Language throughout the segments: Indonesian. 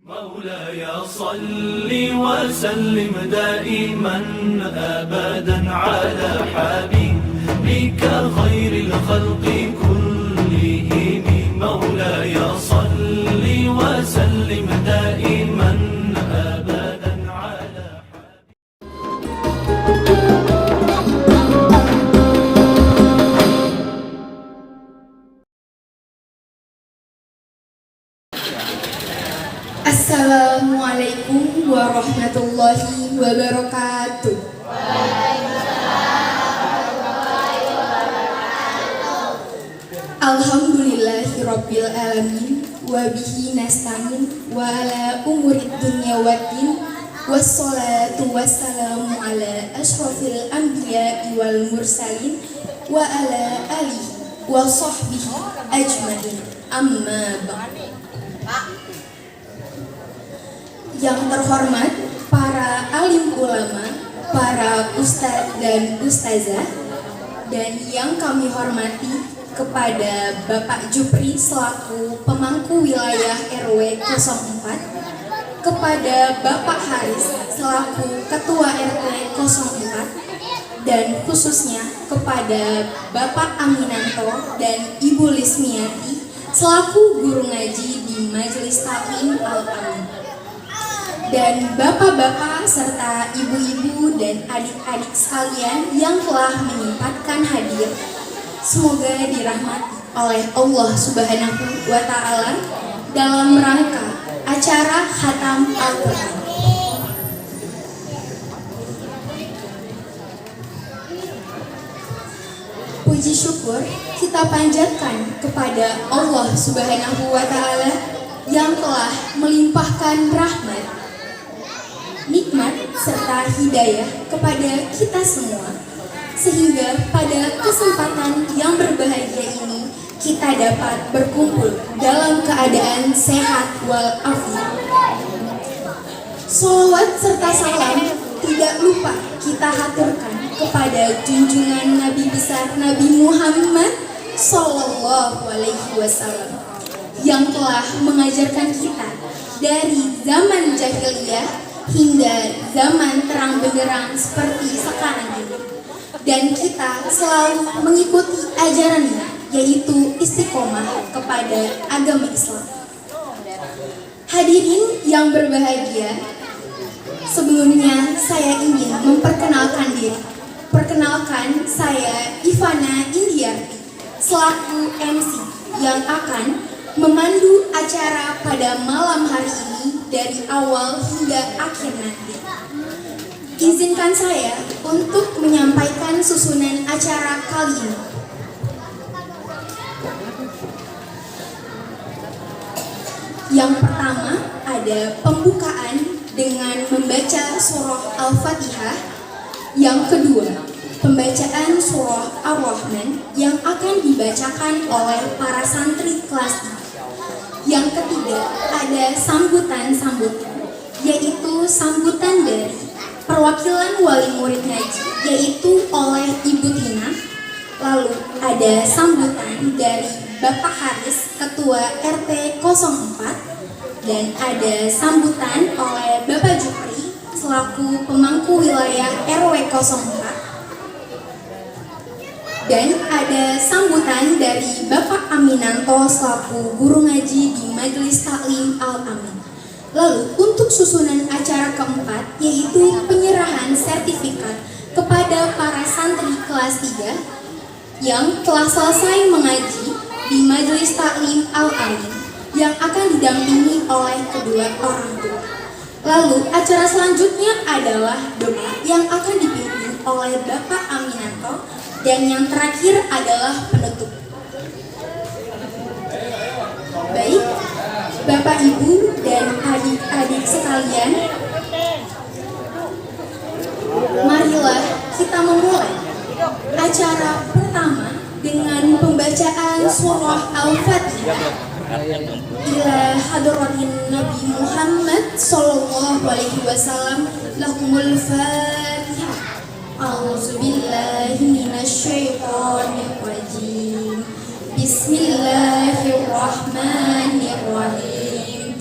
مولاي صل وسلم دائما أبدا على حبيبك خير الخلق كلهم. مولاي صل وسلم دائما أبدا على Assalamualaikum warahmatullahi wabarakatuh. Alhamdulillahirabbil alamin wa bihi nasta'in wa ala umurid dunya waddin wassalatu wassalamu ala asyrafil anbiya'i wal mursalin wa ala alihi wa sahbihi ajmain. Amma ba'd. Yang terhormat para alim ulama, para ustadz dan ustazah, dan yang kami hormati kepada Bapak Jupri selaku pemangku wilayah RW 04, kepada Bapak Haris selaku Ketua RT 04, dan khususnya kepada Bapak Aminanto dan Ibu Lismiati selaku guru ngaji di Majelis Taklim Al-Amin, dan bapak-bapak serta ibu-ibu dan adik-adik sekalian yang telah menyempatkan hadir. Semoga dirahmati oleh Allah Subhanahu wa Ta'ala dalam rangka acara Khatam Al-Quran. Puji syukur kita panjatkan kepada Allah Subhanahu wa Ta'ala yang telah melimpahkan rahmat, nikmat serta hidayah kepada kita semua, sehingga pada kesempatan yang berbahagia ini kita dapat berkumpul dalam keadaan sehat walafiat. Sholawat serta salam tidak lupa kita haturkan kepada junjungan Nabi besar Nabi Muhammad Sallallahu Alaihi Wasallam yang telah mengajarkan kita dari zaman jahiliyah hingga zaman terang benderang seperti sekarang ini, dan kita selalu mengikuti ajarannya, yaitu istiqomah kepada agama Islam. Hadirin yang berbahagia, sebelumnya saya ingin memperkenalkan diri. Perkenalkan, saya Ivana Indiarti selaku MC yang akan memandu acara pada malam hari ini dari awal hingga akhir nanti. Izinkan saya untuk menyampaikan susunan acara kali ini. Yang pertama ada pembukaan dengan membaca surah Al-Fatihah. Yang kedua, pembacaan surah Ar-Rahman yang akan dibacakan oleh para santri kelas 3. Yang ketiga, ada sambutan-sambutan, yaitu sambutan dari perwakilan wali murid ngaji, yaitu oleh Ibu Tina. Lalu ada sambutan dari Bapak Haris, Ketua RT 04, dan ada sambutan oleh Bapak Jupri selaku pemangku wilayah RW 04. Dan ada sambutan dari Bapak Aminanto selaku guru ngaji di Majelis Taklim Al-Amin. Lalu untuk susunan acara keempat, yaitu penyerahan sertifikat kepada para santri kelas 3 yang telah selesai mengaji di Majelis Taklim Al-Amin yang akan didampingi oleh kedua orang tua. Lalu acara selanjutnya adalah doa yang akan dipimpin oleh Bapak Aminanto, dan yang terakhir adalah penutup. Baik, Bapak Ibu dan adik-adik sekalian, marilah kita memulai acara pertama dengan pembacaan surah Al-Fatihah ila hadratin Nabi Muhammad Sallallahu Alaihi Wasallam. Lahumul Fatihah. A'udzubillahi minasyaitonirrajim. Bismillahirrahmanirrahim.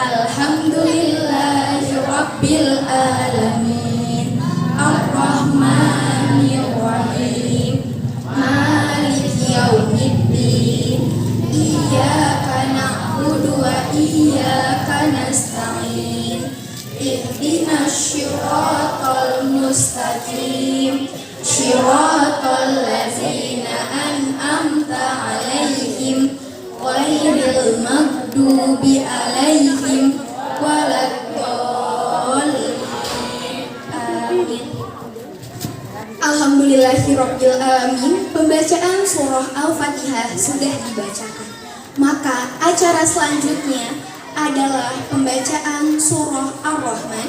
Alhamdulillahi Rabbil Alamin Ar-Rahmanir-Rahim Maliki Yaumiddin Iyyaka na'budu wa iyyaka nasta'in Ihdinas siratal mustaqim Siratal ladzina an'amta 'alaihim ghairil maghdubi 'alaihim waladdallin. Amin. Alhamdulillahirabbil alamin. Pembacaan surah Al-Fatihah sudah dibacakan. Maka acara selanjutnya adalah pembacaan surah Ar-Rahman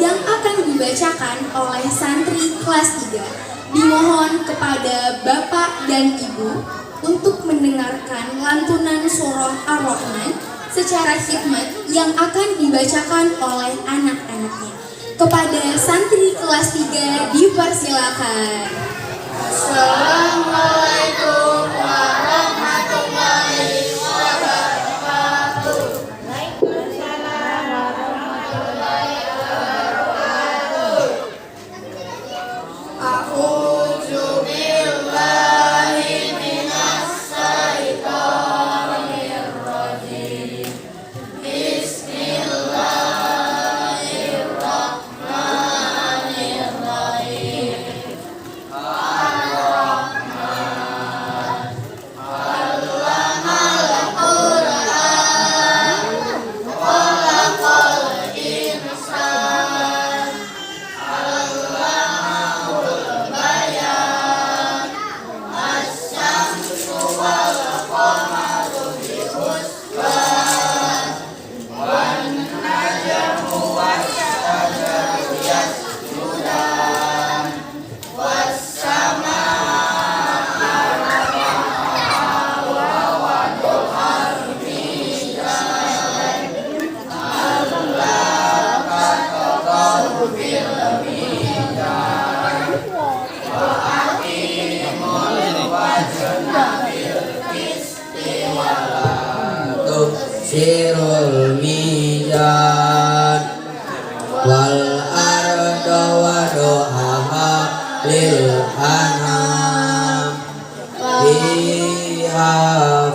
yang akan dibacakan oleh santri kelas 3. Dimohon kepada Bapak dan Ibu untuk mendengarkan lantunan surah Ar-Rahman secara khidmat yang akan dibacakan oleh anak-anaknya. Kepada santri kelas 3 dipersilakan. Assalamualaikum warahmatullahi wabarakatuh. A'udzu billahi minas syaitonir rajim. Bismillahirrahmanirrahim. Allamal Qur'an, khalaqal insan, allamahul bayan, asy-syamsu wal qamaru bihusban, wan najmu wasy-syajaru yasjudan, was-samaa'a rafa'aha wa wada'al mizan, alla tatghaw fil mizan, wa aqimul wazna bil qisti wa la Sirul mizan wal arda wa dohaha lil anam fiha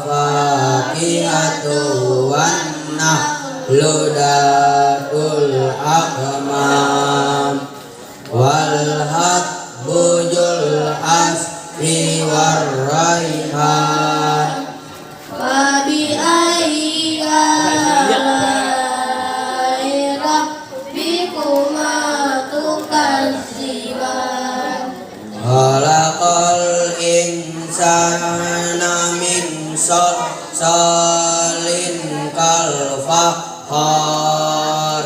fakihatu wan nahlu datul akmam wal habbu jul asfi war raihan. Fabi ayyi alai rabbikuma tukadziban. Khalaqal insana min salsalin kal fakhar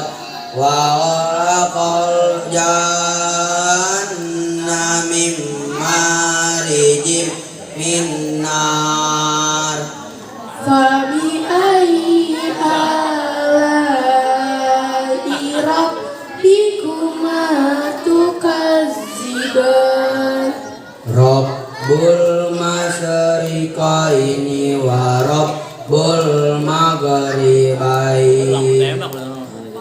wa khalaqal janna min marijim min nar. Fabi ayyi alai rabbikuma tukadziban. Rabbul masyriqaini wa rabbul maghribaini.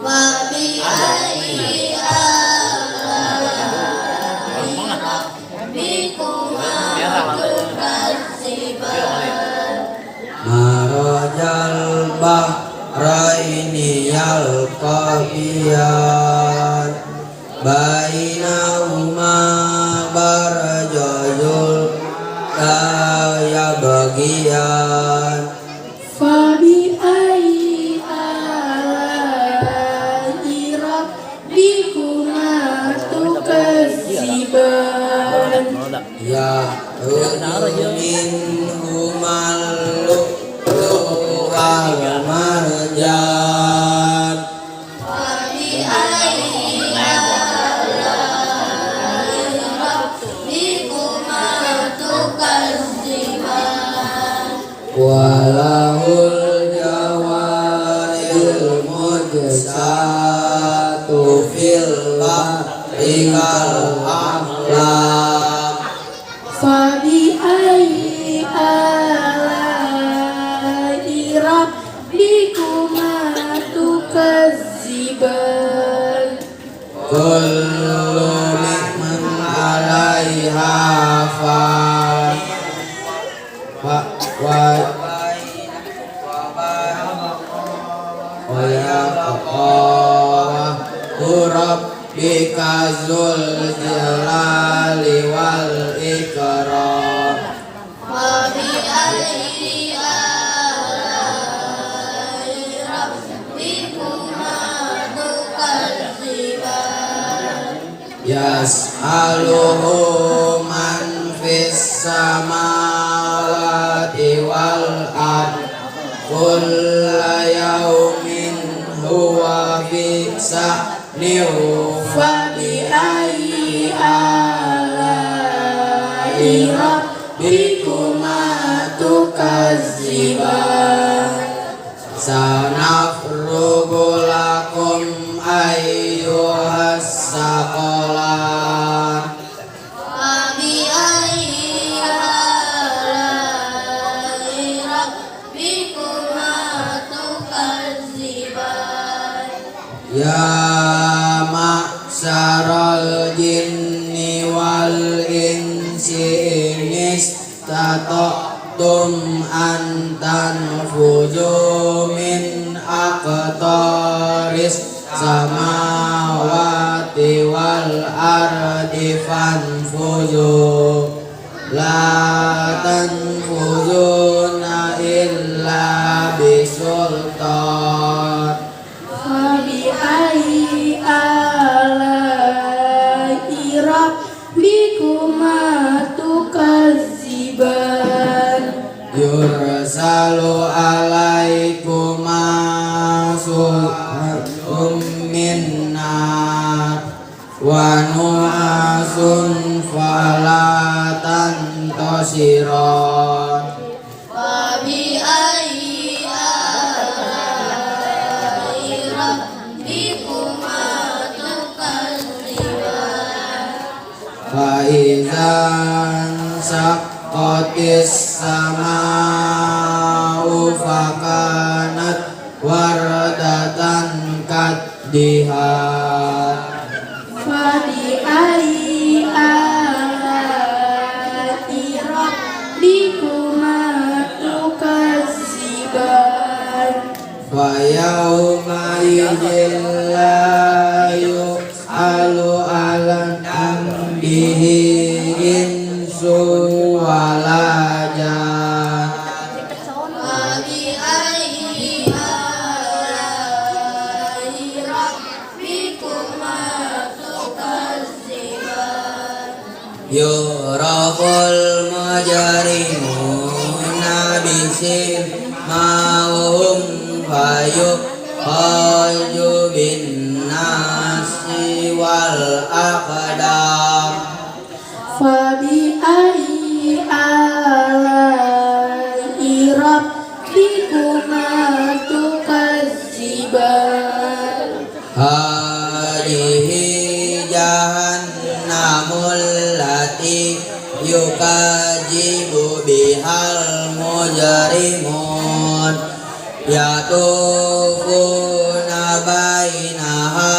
Fabi ayyi alai rabbikuma tukadziban. Marajal bahraini yalqabiyan bainahuma barajul la bagian. Fabi ayyi alai rabbikuma tukadziban. Ya min humal wal marjan. Fabi ayyi alai rabbikuma tukadziban. Walahul jawaril mujsatu fil bahri kal a'lam. Fabi ayyi alai rabbikuma tukadziban. tukadziban. Kullu man 'alaiha fan wa yabqa rabbika dzul jalali wal ikram. Wa bi ayyi ala'i rabbikuma tukadziban. Yas'aluhu man fis samawati wal ard kulla yaumin huwa fi sha'nin Fa bi ayyi ala'i rabbikuma tukadziban. sanafrugu lakum ayyuhas saqalan. Wa bi ayyi ala'i rabbikuma tukadziban. Ya ma'syaral jinni wal insi istata'tum an tanfuzu min aqtaris samawati wal ardi fanfuzu la tanfuzuna illa bisultan. Fa bi ayyi ala'i rabbikuma tukadziban. Yursalu alaikuma suhum min nar wa nu'asun fala tantasiron. Wa bi ayyi ala'i rabbikuma tukadziban. Faizan saqqatis sama'u fakanat wardatan kaddihan. Fa bi ayyi ala'i rabbikuma tukadziban. Wa yawma idzin la yus'alu 'alan anbihi insu wala jan. Wa bi ayyi ala'i rabbikuma tukadziban. Yuraful mujrimuna bisimahum fayukhaju bin nasi wal aqdam. Fa bi ayyi ala'i rabbikuma tukadziban. Hadihi jahannamul lati yukadzibu bihal mujrimun yatufuna bainaha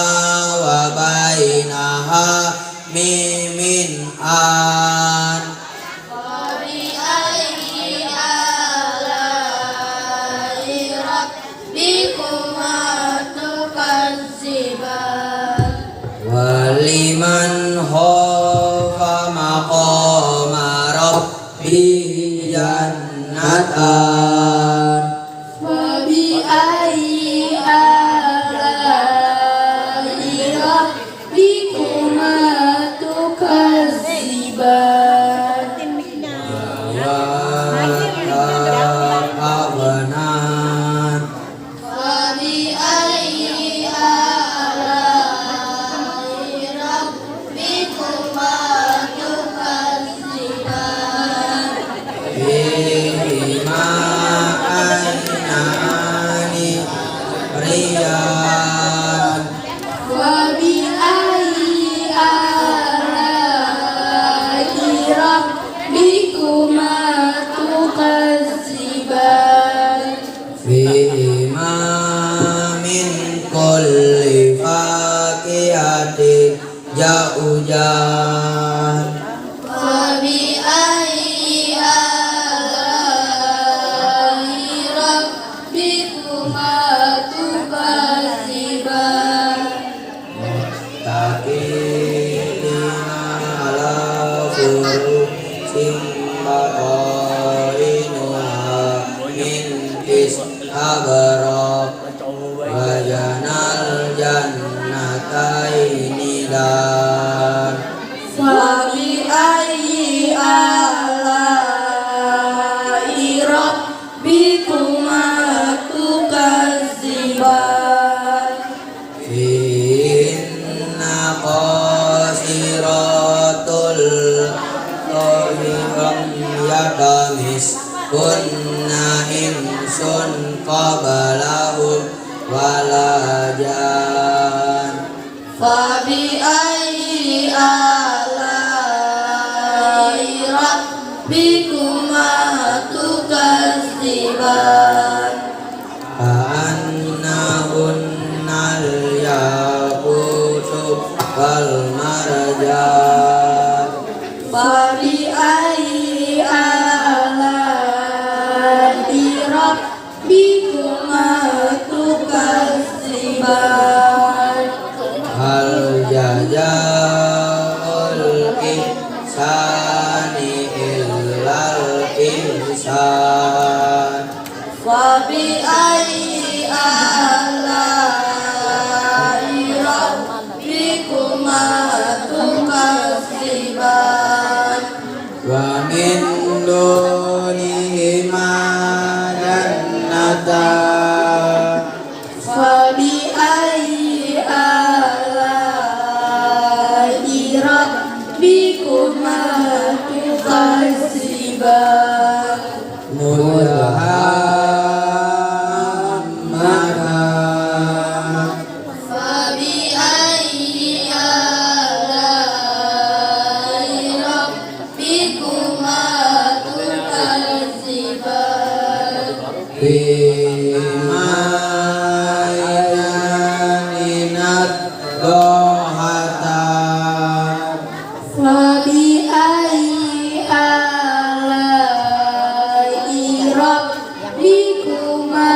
wa bainaha mimin an. Wa bi ayyi ala'i rabbikuma tukadziban. Waliman khafa maqama rabbih jannatan. Wa bi ayyi ala'i rabbikuma tukadziban. kulli fakihatin jaujan. Fabi ayyi ala'i rabbikuma tukadziban. Muttaqina ala furusin baqainuha min ishabara wa janal jannataini dan. Fabi ayyi ala'i rabbikuma tukadziban. Inna qasiratul tariham yakamis kunna insun qabalahum walajan. Fabi ayyi ala'i rabbikuma tukadziban. Ka'annahunnal yaqutu wal marjan. Fabi ayyi ala'i rabbikuma tukadziban. Hal jazaa'ul ihsani illal ihsan. Fabi ayyi ala'i rabbikuma tukadziban. Wa min dunihima jannatan. Fabi ayyi ala'i rabbikuma tukadziban. Mudahammatan. Fabi ayyi ala'i rabbikuma tukadziban. Fima yaninat dohatan. Fabi ayyi ala'i rabbikuma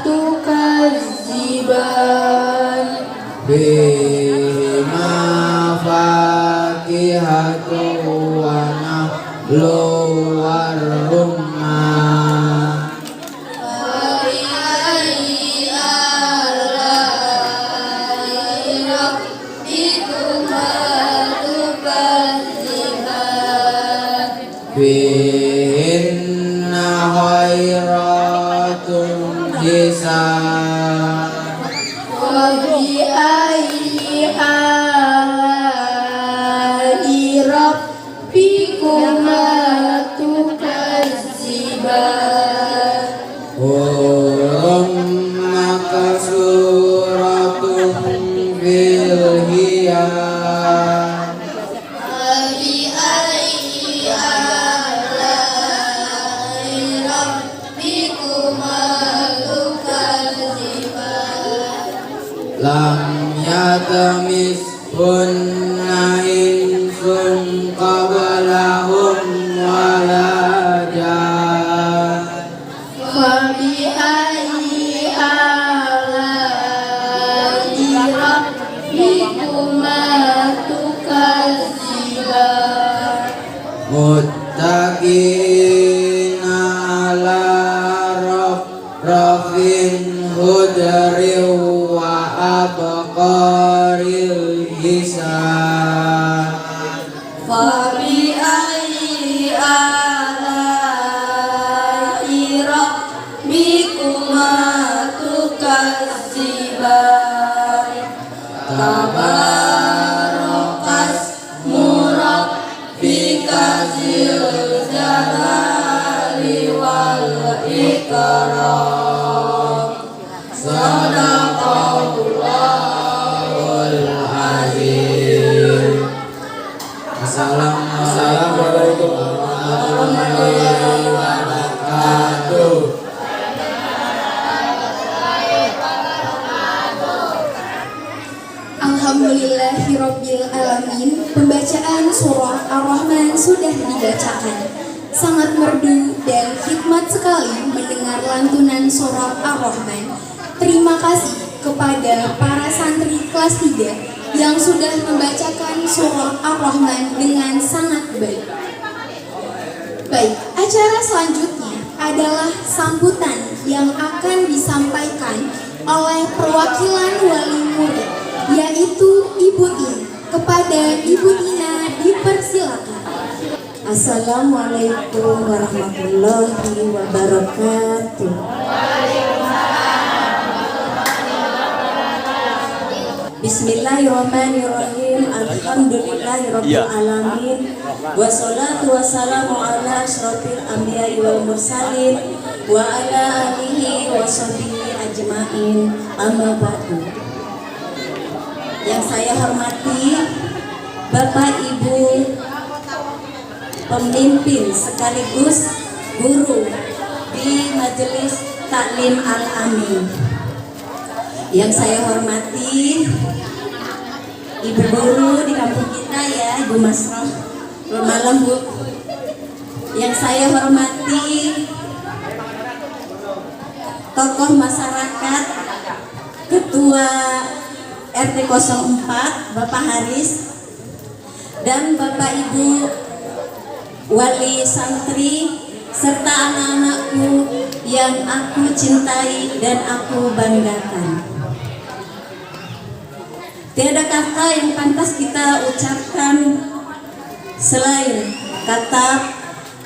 tukadziban. Bima fakihatu wa nahlu warumman. Fabi ayyi ala'i rabbikuma tukadziban. Fihinna khairatun hisan. Fabi ayyi ala'i rabbikuma tukadziban. Hurum makasuratun fil hiyan. Fabi ayyi ala'i rabbikuma tukadziban. Lam yatamis kunna insun qablahum walajan. Fabi ayyi ala'i rabbikuma tukadziban. Muttaqina ala rafin hudrin wa abqaril hisan. Fabi ayyi ala'i rabbikuma tukadziban. Tabarakas murabbika zil jalali wal ikram. Sadaqallahul azim. Assalamualaikum warahmatullahi wabarakatuh. Alhamdulillahirabbil alamin. Pembacaan surah Ar-Rahman sudah dibacakan. Sangat merdu dan hikmat sekali mendengar lantunan surah Ar-Rahman. Terima kasih kepada para santri kelas 3 yang sudah membacakan surah Ar-Rahman dengan sangat baik. Baik, acara selanjutnya adalah sambutan yang akan disampaikan oleh perwakilan wali murid, yaitu Ibu Tina. Kepada Ibu Tina dipersilakan. Assalamualaikum warahmatullahi wabarakatuh. Bismillahirrahmanirrahim. Alhamdulillahirabbil alamin. Wassalatu wassalamu ala asyrofil anbiya'i wal mursalin wa ala alihi wa sahbihi ajmain. Amma ba'du. Yang saya hormati Bapak Ibu pemimpin sekaligus guru di Majelis Taklim Al-Amin. Yang saya hormati Ibu guru di kampung kita ya, Ibu Masroh. Selamat malam Bu. Yang saya hormati tokoh masyarakat, Ketua RT 04 Bapak Haris, dan Bapak Ibu wali santri serta anak-anakku yang aku cintai dan aku banggakan. Tiada kata yang pantas kita ucapkan selain kata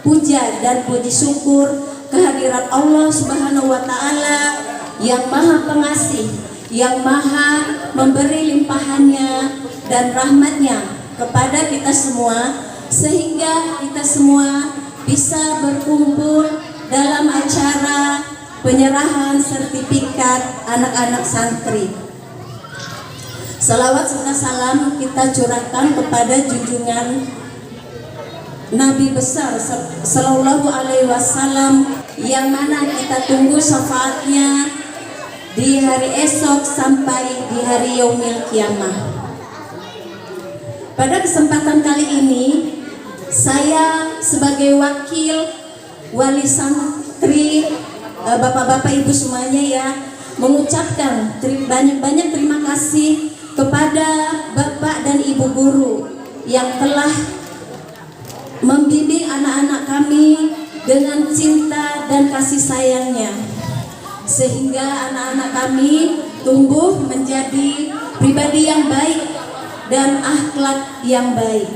puja dan puji syukur kehadirat Allah Subhanahu wa Ta'ala yang Maha Pengasih, yang Maha memberi limpahannya dan rahmatnya kepada kita semua, sehingga kita semua bisa berkumpul dalam acara penyerahan sertifikat anak-anak santri. Salawat serta salam kita curahkan kepada junjungan Nabi besar Sallallahu Alaihi Wasallam, yang mana kita tunggu syafaatnya di hari esok sampai di hari yaumil kiamah. Pada kesempatan kali ini, saya sebagai wakil wali santri, bapak-bapak ibu semuanya ya, mengucapkan banyak-banyak terima kasih kepada bapak dan ibu guru yang telah membimbing anak-anak kami dengan cinta dan kasih sayangnya, sehingga anak-anak kami tumbuh menjadi pribadi yang baik dan akhlak yang baik.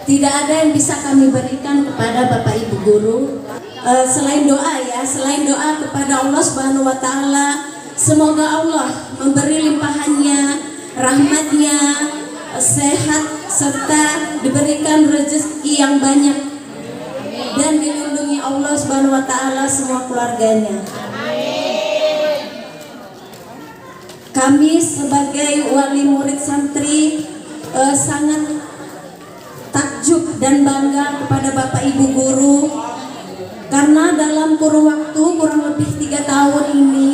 Tidak ada yang bisa kami berikan kepada Bapak Ibu guru selain doa ya, selain doa kepada Allah Subhanahu wa Ta'ala, semoga Allah memberi limpahannya, rahmatnya, sehat serta diberikan rezeki yang banyak dan dilindungi Allah Subhanahu wa Ta'ala semua keluarganya. Kami sebagai wali murid santri sangat takjub dan bangga kepada Bapak Ibu guru, karena dalam kurun waktu kurang lebih 3 tahun ini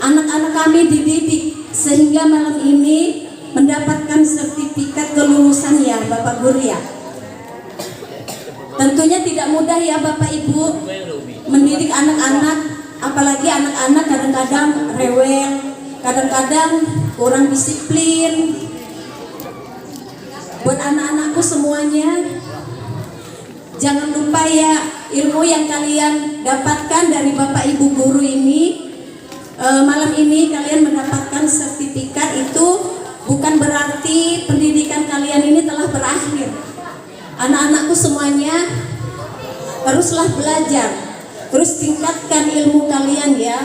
anak-anak kami dididik sehingga malam ini mendapatkan sertifikat kelulusan ya Bapak guru ya. Tentunya tidak mudah ya Bapak Ibu mendidik anak-anak, apalagi anak-anak kadang-kadang rewel, kadang-kadang kurang disiplin. Buat anak-anakku semuanya, jangan lupa ya ilmu yang kalian dapatkan dari Bapak Ibu guru ini. Malam ini kalian mendapatkan sertifikat, itu bukan berarti pendidikan kalian ini telah berakhir. Anak-anakku semuanya teruslah belajar, terus tingkatkan ilmu kalian ya,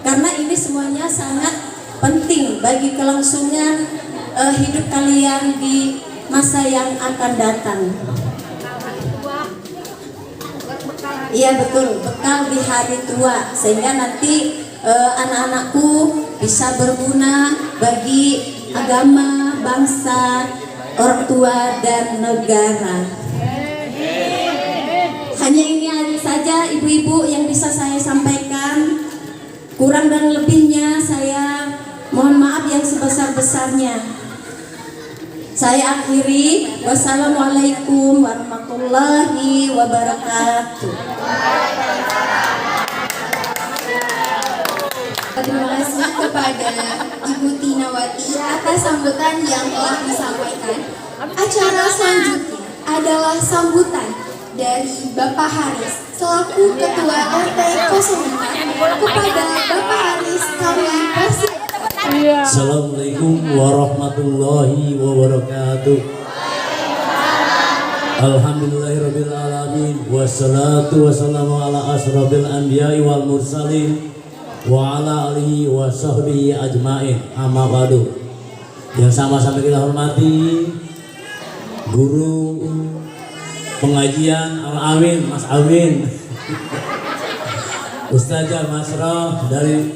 karena ini semuanya sangat penting bagi kelangsungan hidup kalian di masa yang akan datang. Iya betul, bekal di hari tua, sehingga nanti anak-anakku bisa berguna bagi agama, bangsa, orang tua dan negara. Hanya ini saja ibu-ibu yang bisa saya sampaikan. Kurang dan lebihnya saya Mohon maaf yang sebesar-besarnya. Saya akhiri. Wassalamualaikum warahmatullahi wabarakatuh. Terima kasih kepada Ibu Tinawati atas sambutan yang telah disampaikan. Acara selanjutnya adalah sambutan dari Bapak Haris selaku Ketua RT 04 kepada Bapak Haris kami persilakan. Assalamualaikum warahmatullahi wabarakatuh. Alhamdulillahirabbil alamin wassalatu wassalamu ala asrofil anbiya'i wal mursalin wa ala alihi wa sahbihi ajmain. Amma ba'du. Yang sama-sama kita hormati guru pengajian Al-Amin, Mas Amin, Ustazah Masrah dari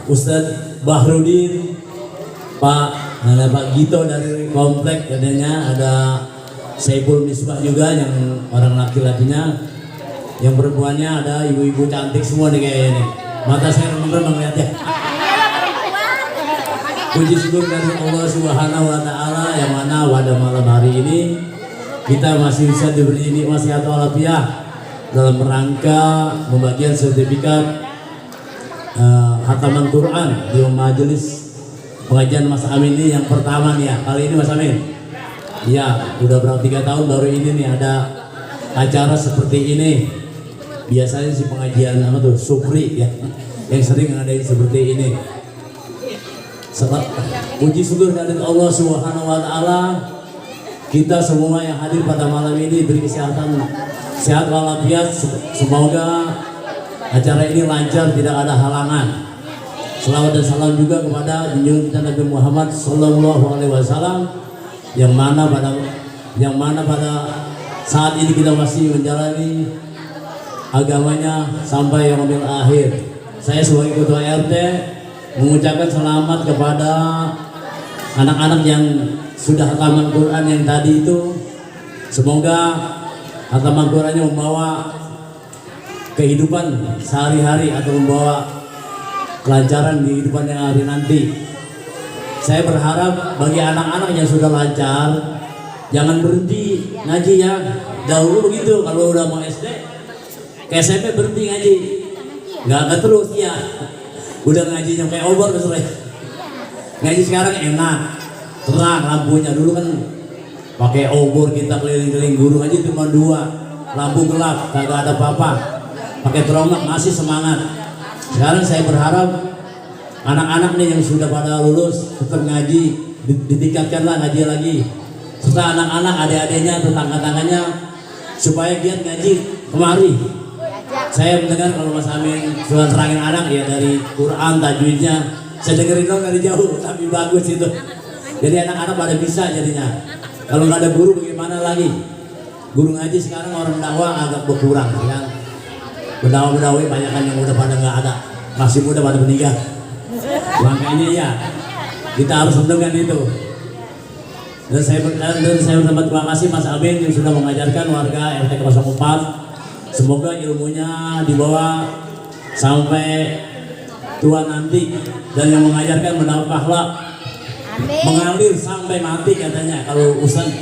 Ustadz Bahrudin, ada Pak Gito dari komplek, adanya ada Saiful Misbah juga yang orang laki-lakinya, yang perempuannya ada ibu-ibu cantik semua nih kayaknya nih. Mata saya remeng-remeng lihat ya. Puji syukur dari Allah Subhanahu wa taala yang mana pada malam hari ini kita masih bisa diberi nikmat sehat walafiat dalam rangka pembagian sertifikat khataman Quran di majelis pengajian Mas Amin ini yang pertama nih ya. Kali ini Mas Amin. Ya, udah berapa 3 tahun baru ini nih ada acara seperti ini. Biasanya si pengajian apa tuh Supri ya yang sering ngadain seperti ini. Puji syukur dari Allah Subhanahu wa taala, kita semua yang hadir pada malam ini beri kesehatan sehat walafiat. Semoga acara ini lancar, tidak ada halangan. Selawat dan salam juga kepada junjungan kita Nabi Muhammad Sallallahu Alaihi Wasallam yang mana pada saat ini kita masih menjalani agamanya sampai yaumil akhir. Saya sebagai ketua RT mengucapkan selamat kepada anak-anak yang sudah khataman Quran yang tadi itu. Semoga khataman Qurannya membawa kehidupan sehari-hari atau membawa kelancaran di kehidupan yang hari nanti. Saya berharap bagi anak-anak yang sudah lancar jangan berhenti ngaji ya. Dahulu begitu kalau udah mau SD ke SMP berhenti ngaji, nggak terus ya. Udah ngajinya kayak obor misalnya. Ngaji sekarang enak, terang lampunya. Dulu kan pakai obor kita keliling-keliling guru ngaji cuma 2, lampu gelap, kagak ada apa-apa. Pakai teromak masih semangat. Sekarang saya berharap anak-anak nih yang sudah pada lulus tetap ngaji, ditingkatkanlah ngaji lagi. Serta anak-anak adik-adiknya, tetangga-tangganya supaya giat ngaji kemari. Saya mendengar kalau Mas Amin sudah terangin anak ya dari Quran tajwidnya, saya dengerin dong dari jauh, tapi bagus itu. Jadi anak-anak pada bisa jadinya. Kalau nggak ada guru bagaimana lagi? Guru ngaji sekarang orang dakwah agak berkurang kan. Berdakwah banyak kan yang udah pada nggak ada, masih muda pada meninggal. Makanya ya kita harus mendengar itu. Dan saya berterima kasih Mas Amin yang sudah mengajarkan warga RT 04. Semoga ilmunya dibawa sampai tua nanti dan yang mengajarkan mendapat pahala mengalir sampai mati katanya kalau Ustaz.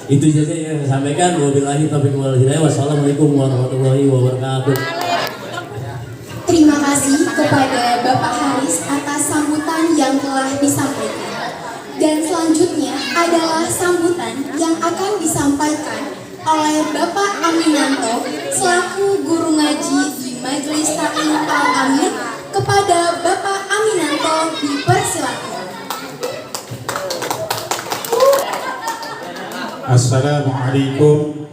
Itu saja yang saya sampaikan. Wabillahi taufiq wal hidayah. Wassalamualaikum warahmatullahi wabarakatuh. Terima kasih kepada Bapak Haris atas sambutan yang telah disampaikan. Dan selanjutnya adalah sambutan yang akan disampaikan oleh Bapak Aminanto selaku guru ngaji di Majelis Taklim Al-Amin. Kepada Bapak Aminanto dipersilakan. Assalamualaikum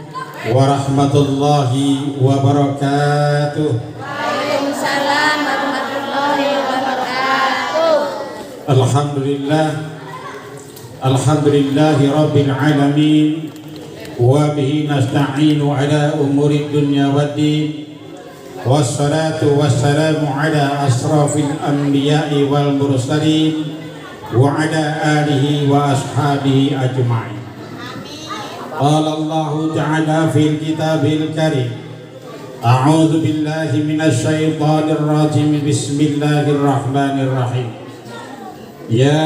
warahmatullahi wabarakatuh. Waalaikumsalam warahmatullahi wabarakatuh. Alhamdulillahi rabbil alamin. Wa bihi nasta'inu ala umuri dunya waddin. Wassalatu wassalamu ala asrafil anbiya'i wal mursalin wa ala alihi wa ashabihi ajma'in. Qala Allah ta'ala fil kitabil karim A'udzu billahi minasyaitonir rajim. Bismillahirrahmanirrahim. Ya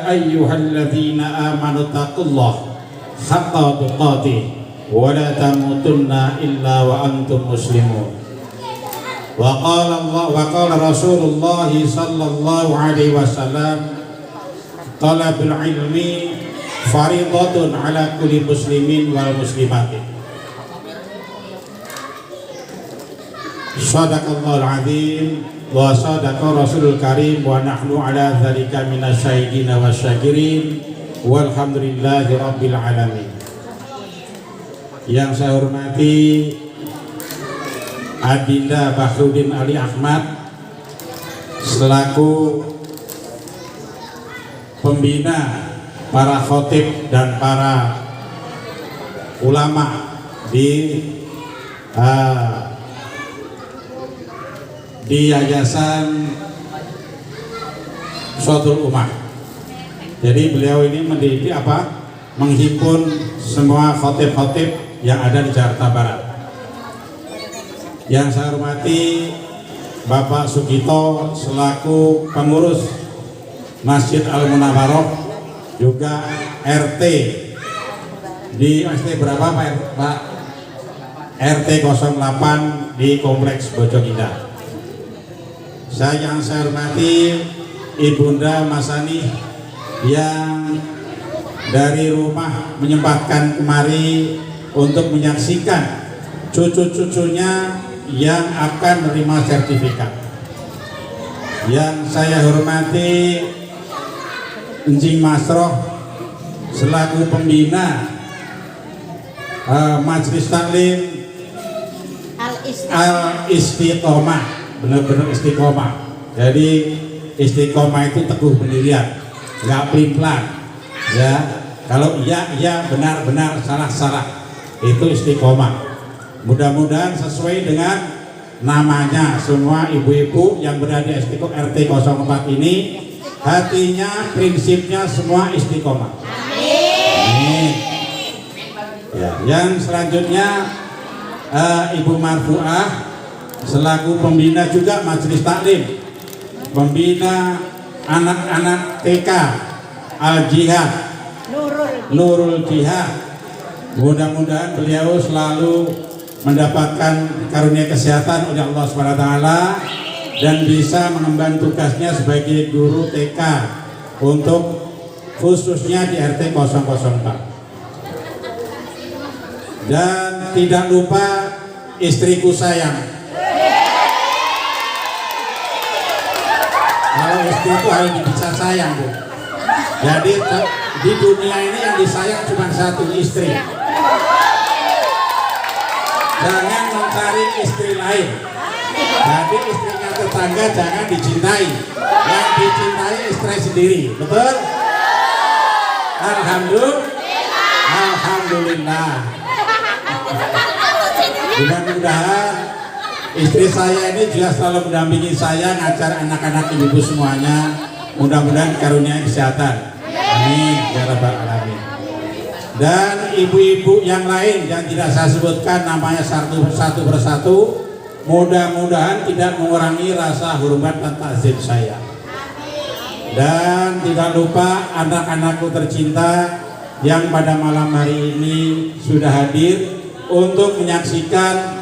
ayyuhalladzina amanu taqullaha haqqa tuqatih wa la tamutunna illa wa antum muslimun. Wa qala Rasulullah sallallahu alaihi wasallam, talabul ilmi faridatun ala kulli muslimin wal muslimatin. Shadaqallahul azim wa sadaqa rasulul karim wa nahnu ala dzalika minasyahidin wasyakirin walhamdulillahi rabbil alamin. Yang saya hormati Adinda Bahrudin Ali Ahmad selaku pembina para khotib dan para ulama di Yayasan Shodul Ummah. Jadi beliau ini mendidik menghimpun semua khotib-khotib yang ada di Jakarta Barat. Yang saya hormati Bapak Sugito selaku pengurus Masjid Al-Munawwaroh, juga RT di RT berapa Pak? RT 08 di Kompleks Bojong Indah. Yang saya hormati Ibunda Masani yang dari rumah menyempatkan kemari untuk menyaksikan cucu-cucunya yang akan menerima sertifikat. Yang saya hormati Enjing Masroh selaku pembina Majelis Taklim Al-Istiqomah. Benar-benar istiqomah. Jadi istiqomah itu teguh pendirian, nggak pelin-pelan. Ya, kalau iya, benar, salah. Itu istiqomah. Mudah-mudahan sesuai dengan namanya. Semua ibu-ibu yang berada di RT 04 ini hatinya, prinsipnya semua istiqomah. Amin. Ya, yang selanjutnya Ibu Marfuah selaku pembina juga Majelis Taklim, pembina anak-anak TK Al-Jihad, Nurul Jihad. Mudah-mudahan beliau selalu mendapatkan karunia kesehatan oleh Allah SWT dan bisa mengemban tugasnya sebagai guru TK untuk khususnya di RT 004. Dan tidak lupa istriku sayang. Kalau istri itu harus bisa sayang, Bu. Jadi di dunia ini yang disayang cuma satu, istri. Jangan mencari istri lain. Jadi istrinya tetangga jangan dicintai. Yang dicintai istri sendiri. Betul? Alhamdulillah. Mudah-mudahan istri saya ini juga selalu mendampingi saya, ngajar anak-anak ibu semuanya. Mudah-mudahan karunia kesehatan. Amin ya rabbal alamin. Dan ibu-ibu yang lain yang tidak saya sebutkan namanya satu persatu, mudah-mudahan tidak mengurangi rasa hormat dan takzim saya. Dan tidak lupa anak-anakku tercinta yang pada malam hari ini sudah hadir untuk menyaksikan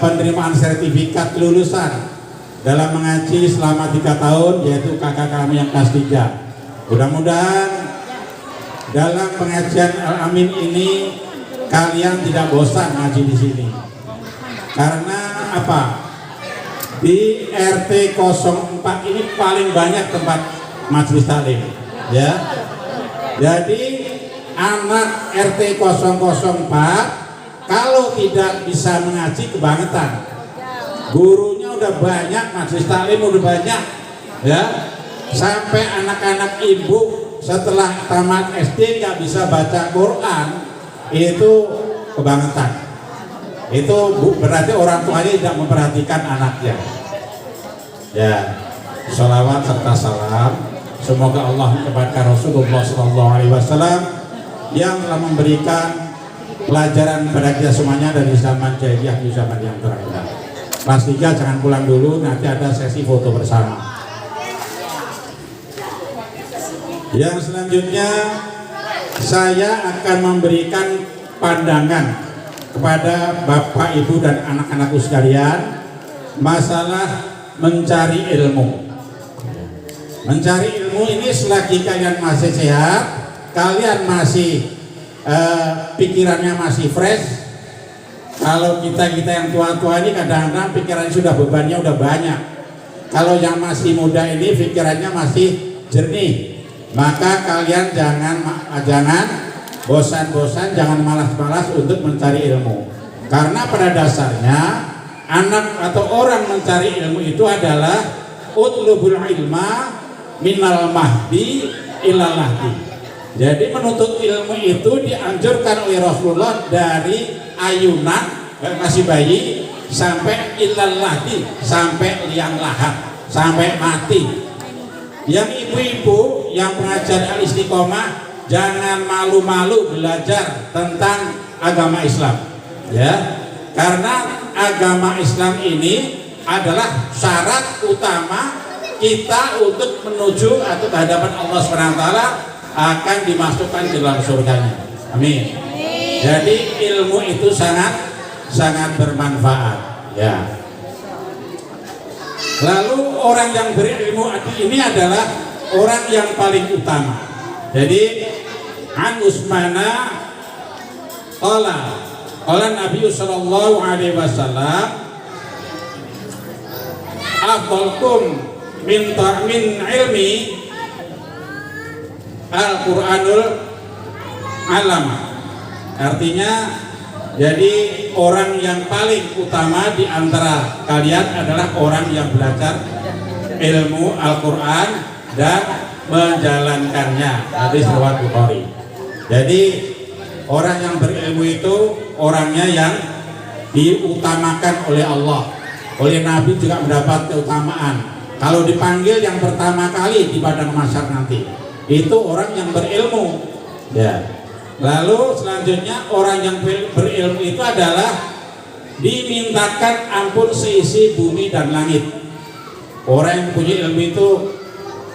penerimaan sertifikat kelulusan dalam mengaji selama 3 tahun, yaitu kakak kami yang kelas 3. Mudah-mudahan dalam pengajian Al-Amin ini kalian tidak bosan ngaji di sini. Karena apa? Di RT 04 ini paling banyak tempat majelis taklim, ya. Jadi anak RT 004 kalau tidak bisa mengaji kebangetan. Gurunya udah banyak, majelis taklim udah banyak, ya. Sampai anak-anak ibu setelah tamat SD nggak bisa baca Quran, itu kebangetan. Itu berarti orang tuanya tidak memperhatikan anaknya. Ya, sholawat serta salam semoga Allah kepada Rasulullah SAW yang telah memberikan pelajaran pada kita semuanya dari zaman jahiliyah ke zaman yang terakhir. Kelas 3 jangan pulang dulu, nanti ada sesi foto bersama. Yang selanjutnya saya akan memberikan pandangan kepada Bapak, Ibu, dan anak-anakku sekalian masalah mencari ilmu. Mencari ilmu ini selagi kalian masih sehat, kalian masih pikirannya masih fresh. Kalau kita yang tua-tua ini kadang-kadang pikirannya sudah bebannya udah banyak. Kalau yang masih muda ini pikirannya masih jernih, maka kalian jangan bosan-bosan, jangan malas-malas untuk mencari ilmu. Karena pada dasarnya anak atau orang mencari ilmu itu adalah utlubul ilma minal mahdi ilal lahdi. Jadi menuntut ilmu itu dianjurkan oleh Rasulullah dari ayunan masih bayi sampai ilal lahdi, sampai liang lahat, sampai mati. Yang ibu-ibu yang pengajar al-istiqomah, jangan malu-malu belajar tentang agama Islam, ya, karena agama Islam ini adalah syarat utama kita untuk menuju atau ke hadapan Allah SWT, akan dimasukkan ke dalam surganya. Amin. Jadi ilmu itu sangat bermanfaat, ya. Lalu orang yang berilmu ini adalah orang yang paling utama. Jadi an Utsmana qala Nabi sallallahu alaihi wasallam afdalkum min ilmi Al-Quranul Alama. Artinya, jadi orang yang paling utama di antara kalian adalah orang yang belajar ilmu Al-Quran dan menjalankannya. Hadis riwayat Bukhari. Jadi orang yang berilmu itu orangnya yang diutamakan oleh Allah. Oleh Nabi juga mendapat keutamaan. Kalau dipanggil yang pertama kali di padang mahsyar nanti, itu orang yang berilmu, ya. Lalu selanjutnya orang yang berilmu itu adalah dimintakan ampun seisi bumi dan langit. Orang yang punya ilmu itu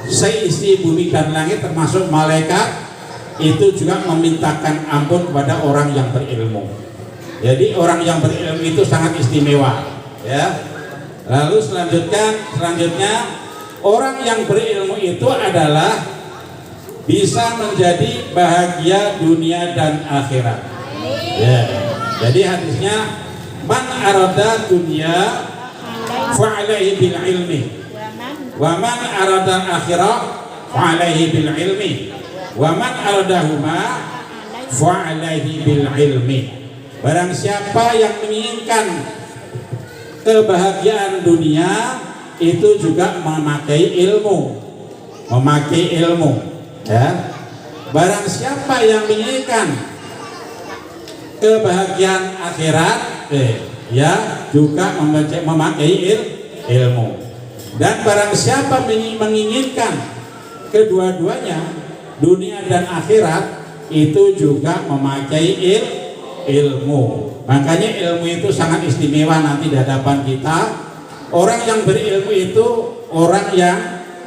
seisi bumi dan langit termasuk malaikat itu juga memintakan ampun kepada orang yang berilmu. Jadi orang yang berilmu itu sangat istimewa, ya. Lalu selanjutnya orang yang berilmu itu adalah bisa menjadi bahagia dunia dan akhirat. Ya. Jadi hadisnya man arada dunya fa'alaihi bil ilmi wa man arada akhirah fa'alaihi bil ilmi wa man aradahuma fa'alaihi bil ilmi. Barang siapa yang menginginkan kebahagiaan dunia itu juga memakai ilmu, ya. Barang siapa yang menginginkan kebahagiaan akhirat, ya, juga memakai ilmu. Dan barang siapa menginginkan kedua-duanya, dunia dan akhirat, itu juga memakai ilmu. Makanya ilmu itu sangat istimewa nanti di hadapan kita. Orang yang berilmu itu orang yang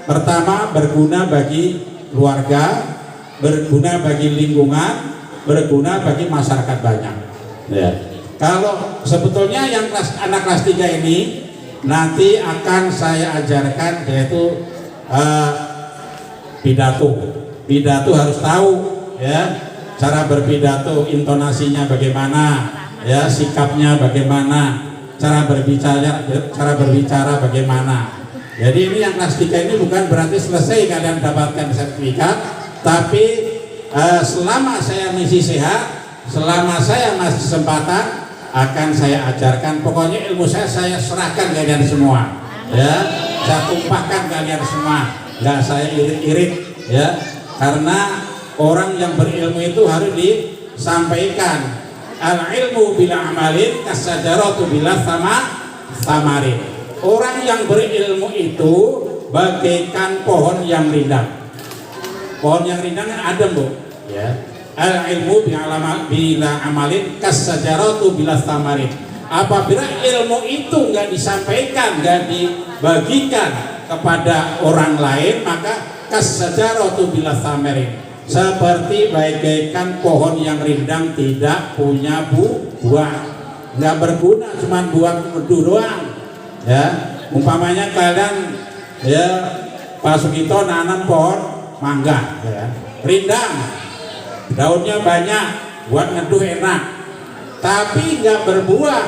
pertama berguna bagi keluarga, berguna bagi lingkungan, berguna bagi masyarakat banyak, ya. Kalau sebetulnya yang anak kelas 3 ini nanti akan saya ajarkan yaitu pidato harus tahu, ya, cara berpidato, intonasinya bagaimana, ya, sikapnya bagaimana, cara berbicara bagaimana. Jadi ini yang kelas 3 ini bukan berarti selesai kalian dapatkan sertifikat, tapi selama saya masih sehat, selama saya masih kesempatan, akan saya ajarkan. Pokoknya ilmu saya serahkan kalian semua, ya, saya tumpahkan kalian semua, nggak saya irit-irit, ya, karena orang yang berilmu itu harus disampaikan. Al ilmu bila amalin kasajaratu bila samarin. Orang yang berilmu itu bagaikan pohon yang rindang. Pohon yang rindang kan adem, Bu, ya. al ilmu bila amalin kasajaratu bila tamarin. Apabila ilmu itu nggak disampaikan, nggak dibagikan kepada orang lain, maka kasajaratu bila tamarin, seperti bagaikan pohon yang rindang tidak punya buah, nggak berguna, cuma buat medu doang. Ya, umpamanya kalian ya Pak Sugito nanam pohon mangga, ya, rindang, daunnya banyak, buat ngeduh enak, tapi nggak berbuah,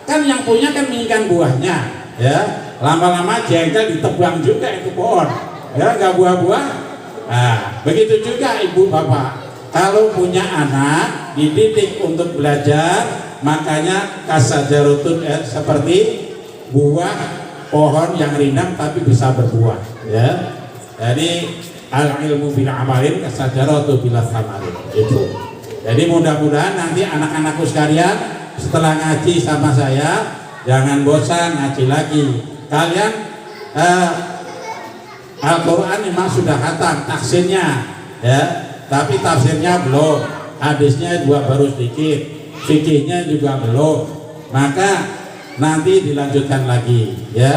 kan yang punya kan menginginkan buahnya, ya, lama-lama jengkel ditebang juga itu pohon, ya, nggak buah-buah. Nah, begitu juga ibu bapak, kalau punya anak dididik untuk belajar, makanya kasajarutun seperti buah pohon yang rindang tapi bisa berbuah, ya. Jadi al ilmu bil amalin kasajaratu bila tamarin itu. Jadi mudah-mudahan nanti anak-anakku sekalian setelah ngaji sama saya jangan bosan ngaji lagi. Kalian Al-Quran memang sudah khatam tafsirnya, ya, tapi tafsirnya belum, hadisnya juga baru sedikit, fikihnya juga belum. Maka nanti dilanjutkan lagi, ya,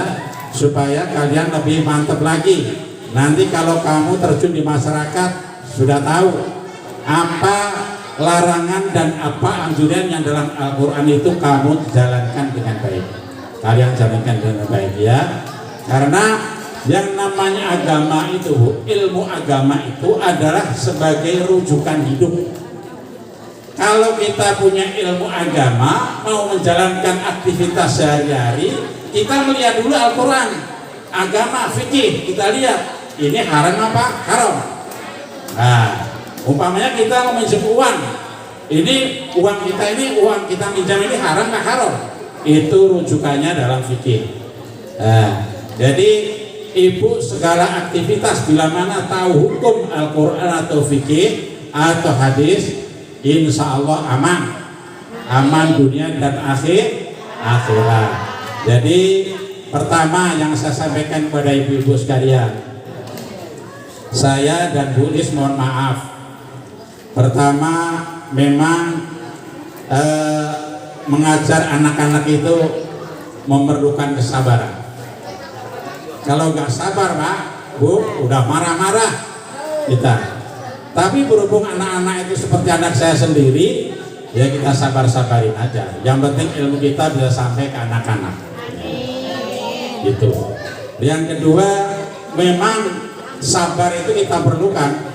supaya kalian lebih mantap lagi. Nanti kalau kamu terjun di masyarakat sudah tahu apa larangan dan apa anjuran yang dalam Al-Quran itu kamu jalankan dengan baik. Kalian jalankan dengan baik, ya. Karena yang namanya agama itu, ilmu agama itu adalah sebagai rujukan hidup. Kalau kita punya ilmu agama, mau menjalankan aktivitas sehari-hari, kita melihat dulu Al-Quran, agama, fikih, kita lihat ini haram apa? Haram. Nah, umpamanya kita mau minjem uang, ini uang kita minjam ini haram nggak haram? Itu rujukannya dalam fikih. Nah, jadi ibu segala aktivitas bila mana tahu hukum Al-Quran atau fikih atau hadis, insya Allah aman dunia dan akhirat. Jadi pertama yang saya sampaikan kepada ibu-ibu sekalian, saya dan Bu Lis mohon maaf. Pertama memang mengajar anak-anak itu memerlukan kesabaran. Kalau nggak sabar Pak, Bu, udah marah-marah kita. Tapi berhubung anak-anak itu seperti anak saya sendiri, ya kita sabar-sabarin aja. Yang penting ilmu kita bisa sampai ke anak-anak. Gitu. Yang kedua, memang sabar itu kita perlukan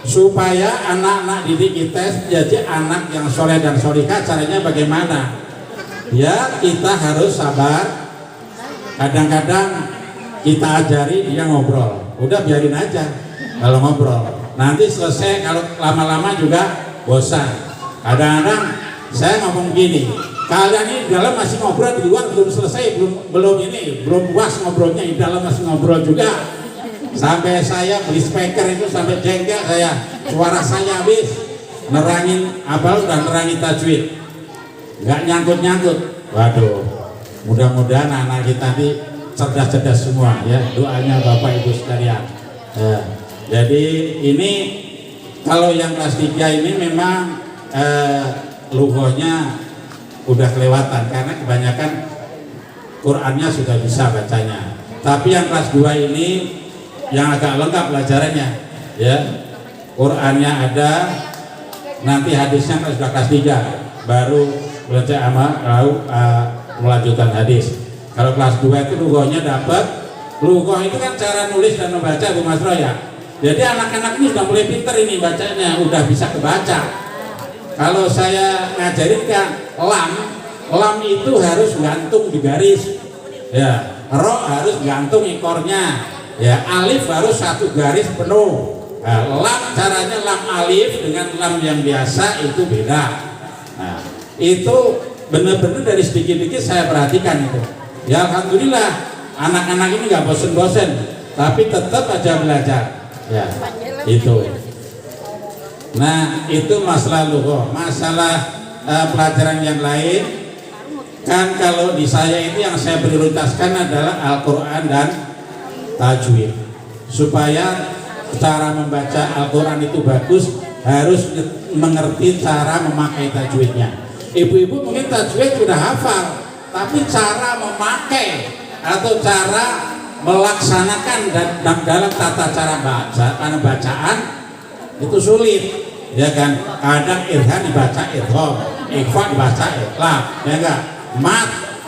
supaya anak-anak didik kita jadi anak yang soleh dan solihah. Caranya bagaimana? Ya kita harus sabar. Kadang-kadang kita ajari dia ngobrol, udah biarin aja kalau ngobrol. Nanti selesai, kalau lama-lama juga bosan. Kadang-kadang saya ngomong gini, kalian ini di dalam masih ngobrol, di luar belum selesai, belum puas ngobrolnya, di dalam masih ngobrol juga. Sampai saya beli speaker itu sampai jengkel saya, suara saya habis nerangin apal dan nerangin tajwid, nggak nyangkut. Waduh, mudah-mudahan anak kita nanti cerdas-cerdas semua, ya. Doanya Bapak Ibu sekalian. Ya. Jadi ini kalau yang kelas 3 ini memang lughahnya udah kelewatan karena kebanyakan Qurannya sudah bisa bacanya. Tapi yang kelas 2 ini yang agak lengkap pelajarannya, ya. Qurannya ada, nanti hadisnya sudah kelas 3 baru belajar melanjutkan hadis. Kalau kelas 2 itu lughahnya dapat. Lughah itu kan cara nulis dan membaca, Bu Mas Roy, ya. Jadi anak-anak ini sudah mulai pinter ini bacanya, udah bisa kebaca. Kalau saya ngajarin kan lam itu harus gantung di garis, ya. Ro harus gantung ekornya, ya. Alif harus satu garis penuh. Nah, lam caranya lam alif dengan lam yang biasa itu beda. Nah, itu benar-benar dari sedikit-sedikit saya perhatikan itu. Ya alhamdulillah anak-anak ini nggak bosen-bosen, tapi tetap aja belajar. Ya itu. Nah itu masalah lughah. Masalah pelajaran yang lain kan kalau di saya ini yang saya prioritaskan adalah Al-Quran dan tajwid, supaya cara membaca Al-Quran itu bagus harus mengerti cara memakai tajwidnya. Ibu-ibu mungkin tajwid sudah hafal, tapi cara memakai atau cara melaksanakan dalam tata cara bacaan itu sulit, ya kan? Kadang irhan dibaca idgham, ikhfa dibaca iqlab, ya enggak?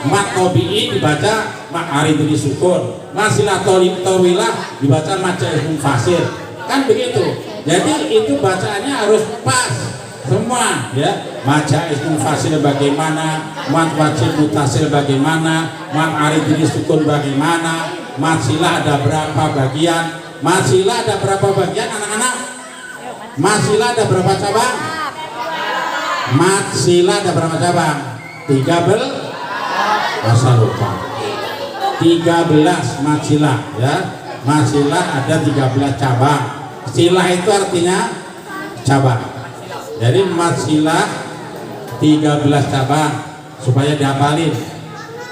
Mat tabi'i dibaca ma'arid disukun, masilah tawilah dibaca majazun fasir, kan begitu. Jadi itu bacaannya harus pas semua, ya. Majaz fasir bagaimana, mat wajib mutasil bagaimana, ma'arid disukun bagaimana, masilah ada berapa bagian, masilah ada berapa bagian anak-anak? Masilah ada berapa cabang? Masilah ada berapa cabang? 13. Masa lupa 13 masilah, ya. Masilah ada 13 cabang. Silah itu artinya cabang. Jadi masilah 13 cabang supaya dihafalin.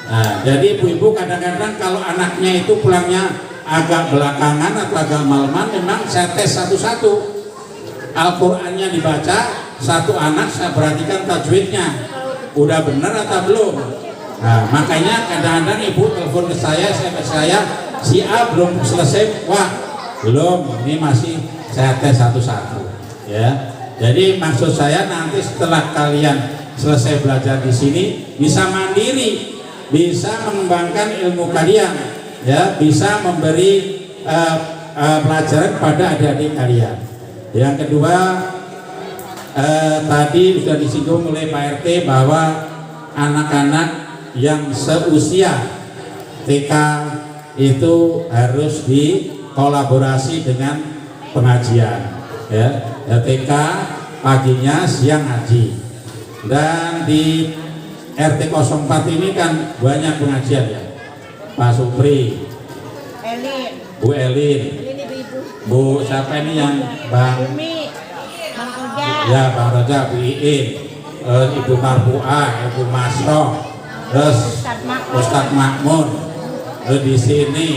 Nah, jadi ibu-ibu kadang-kadang kalau anaknya itu pulangnya agak belakangan atau agak malaman, memang saya tes satu-satu. Al-Qur'annya dibaca, satu anak saya perhatikan tajwidnya udah benar atau belum. Nah, makanya kadang-kadang ibu telepon ke saya, si A belum selesai, wah belum, ini masih saya tes satu-satu, ya. Jadi maksud saya nanti setelah kalian selesai belajar di sini bisa mandiri, bisa mengembangkan ilmu kalian, ya, bisa memberi pelajaran pada adik-adik kalian. Yang kedua, tadi sudah disinggung oleh Pak RT bahwa anak-anak yang seusia TK itu harus dikolaborasi dengan pengajian, ya. TK paginya, siang ngaji. Dan di RT 04 ini kan banyak pengajian, ya. Pak Supri, Bu Elin, Bu siapa ini yang Bang ya, Bang Raja, Bu Iin, Ibu Marfuah, Ibu Masro, terus Ustadz Makmun, di sini.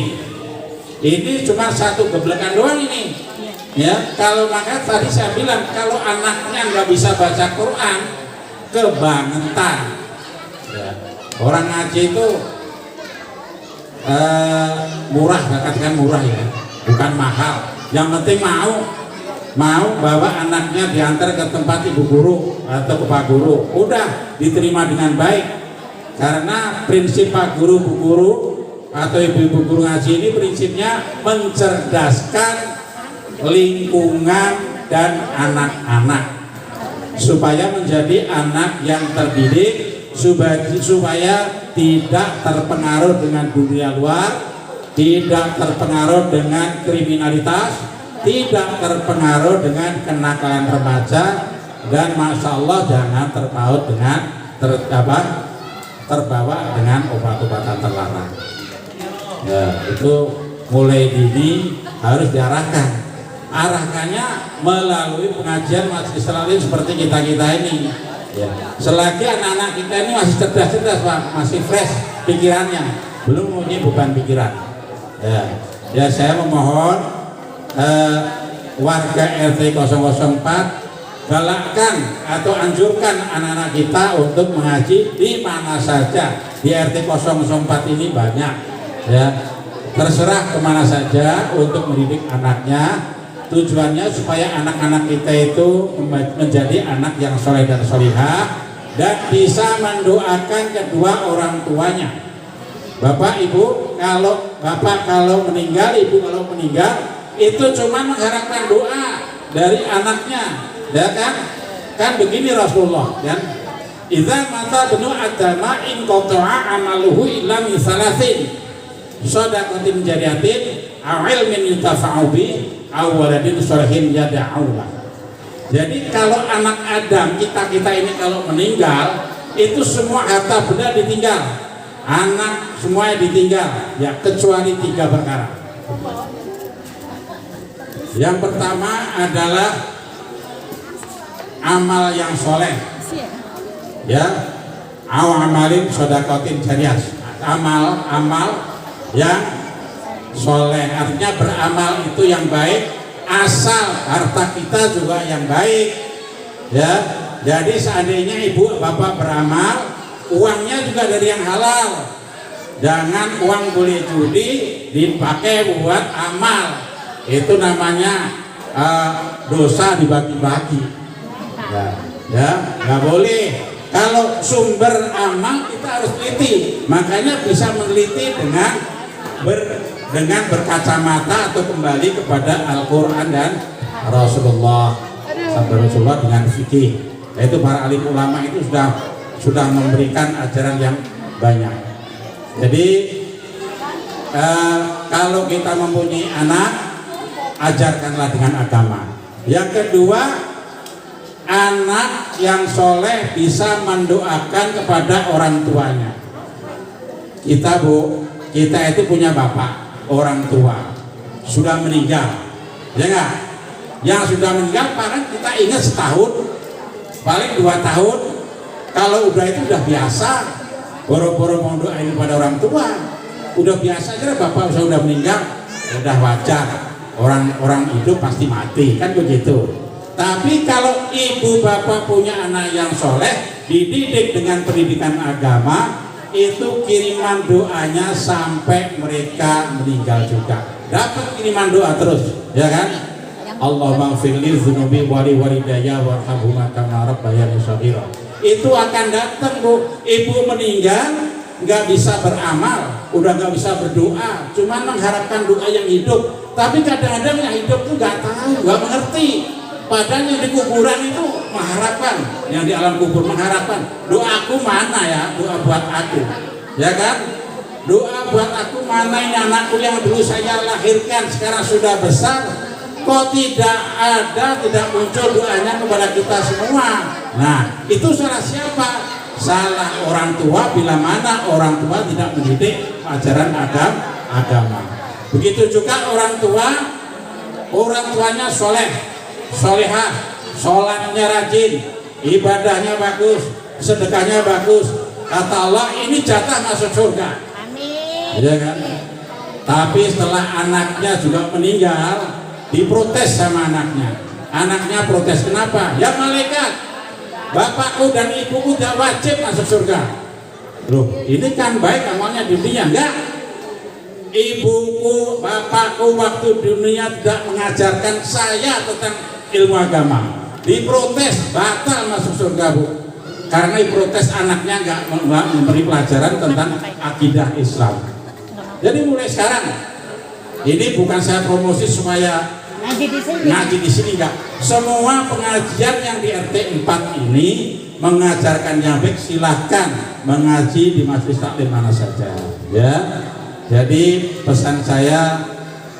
Ini cuma satu geblekan doang ini, ya. Kalau maka tadi saya bilang kalau anaknya nggak bisa baca Quran, kebangetan, ya. Orang ngaji itu murah, katakan murah, ya, bukan mahal. Yang penting mau bawa anaknya diantar ke tempat ibu guru atau ke pak guru, udah diterima dengan baik. Karena prinsip pak guru, bu guru atau ibu-ibu guru ngaji ini prinsipnya mencerdaskan lingkungan dan anak-anak supaya menjadi anak yang terdidik, supaya tidak terpengaruh dengan dunia luar, tidak terpengaruh dengan kriminalitas, tidak terpengaruh dengan kenakalan remaja, dan masya Allah jangan terpaut dengan terbawa dengan obat-obatan terlarang. Ya, itu mulai dini harus diarahkan. Arahkannya melalui pengajian majelis taklim seperti kita ini. Ya. Selagi anak-anak kita ini masih cerdas-cerdas, Pak, masih fresh pikirannya, belum punya beban pikiran. Ya, saya memohon warga RT 004 galakkan atau anjurkan anak-anak kita untuk mengaji di mana saja. Di RT 004 ini banyak, ya. Terserah kemana saja untuk mendidik anaknya. Tujuannya supaya anak-anak kita itu menjadi anak yang soleh dan solihah dan bisa mendoakan kedua orang tuanya. Bapak Ibu kalau meninggal, Ibu kalau meninggal, itu cuma mengharapkan doa dari anaknya, ya kan? Kan begini Rasulullah, kan? Idza mata benu adama in qata'a amaluhu illa min salasin. Shadaqatin jariyatin aw ilmin yutafa'u bi aw waladin shalihin yad'u lah. Jadi kalau anak Adam kita ini kalau meninggal, itu semua harta benda ditinggal, anak semuanya ditinggal, ya, kecuali 3 perkara. Yang pertama adalah amal yang soleh, ya, amalin sodakotin jariyah, amal yang soleh, artinya beramal itu yang baik asal harta kita juga yang baik, ya. Jadi seandainya ibu bapak beramal, uangnya juga dari yang halal. Jangan uang boleh judi dipakai buat amal, itu namanya dosa dibagi-bagi. Ya, nggak boleh. Kalau sumber amal kita harus teliti, makanya bisa meneliti dengan berkacamata atau kembali kepada Al-Quran dan Rasulullah dengan fikih. Yaitu para alim ulama itu sudah memberikan ajaran yang banyak. Jadi kalau kita mempunyai anak, ajarkanlah dengan agama. Yang kedua, anak yang soleh bisa mendoakan kepada orang tuanya. Kita itu punya bapak, orang tua sudah meninggal, ya nggak? Yang sudah meninggal paling kita ingat setahun, paling 2 tahun. Kalau udah itu udah biasa, boro-boro mau doain kepada orang tua, udah biasa aja. Bapak sudah meninggal, udah wajar. Orang hidup pasti mati, kan begitu. Tapi kalau ibu bapak punya anak yang soleh, dididik dengan pendidikan agama, itu kiriman doanya sampai mereka meninggal juga. Dapat kiriman doa terus, ya kan? Allahumma firli dzunubi wali walidayya warhamhuma kama rabbayani shaghira. Itu akan datang, Bu. Ibu meninggal nggak bisa beramal, udah nggak bisa berdoa, cuma mengharapkan doa yang hidup. Tapi kadang-kadang yang hidup tuh nggak tahu, nggak mengerti. Padahal yang di kuburan itu mengharapkan, yang di alam kubur mengharapkan, doaku mana ya, doa buat aku, ya kan? Doa buat aku mana, ini anakku yang dulu saya lahirkan sekarang sudah besar, kok tidak ada, tidak muncul doanya kepada kita semua. Nah, itu salah siapa? Salah orang tua, bila mana orang tua tidak mendidik ajaran agama. Begitu juga orang tuanya soleh, solehah, sholatnya rajin, ibadahnya bagus, sedekahnya bagus. Kata Allah, ini jatah masuk surga. Amin. Iya kan? Tapi setelah anaknya juga meninggal, diprotes sama anaknya. Anaknya protes, kenapa? Ya malaikat, bapakku dan ibuku tidak wajib masuk surga. Loh, ini kan baik amalnya di dunia, enggak? Ibuku, bapakku waktu dunia tidak mengajarkan saya tentang ilmu agama. Diprotes, batal masuk surga, Bu. Karena diprotes anaknya nggak memberi pelajaran tentang akidah Islam. Jadi mulai sekarang, ini bukan saya promosi supaya ngaji di sini enggak. Semua pengajian yang di RT 4 ini mengajarkan yang baik, silahkan mengaji di majelis taklim mana saja, ya. Jadi pesan saya,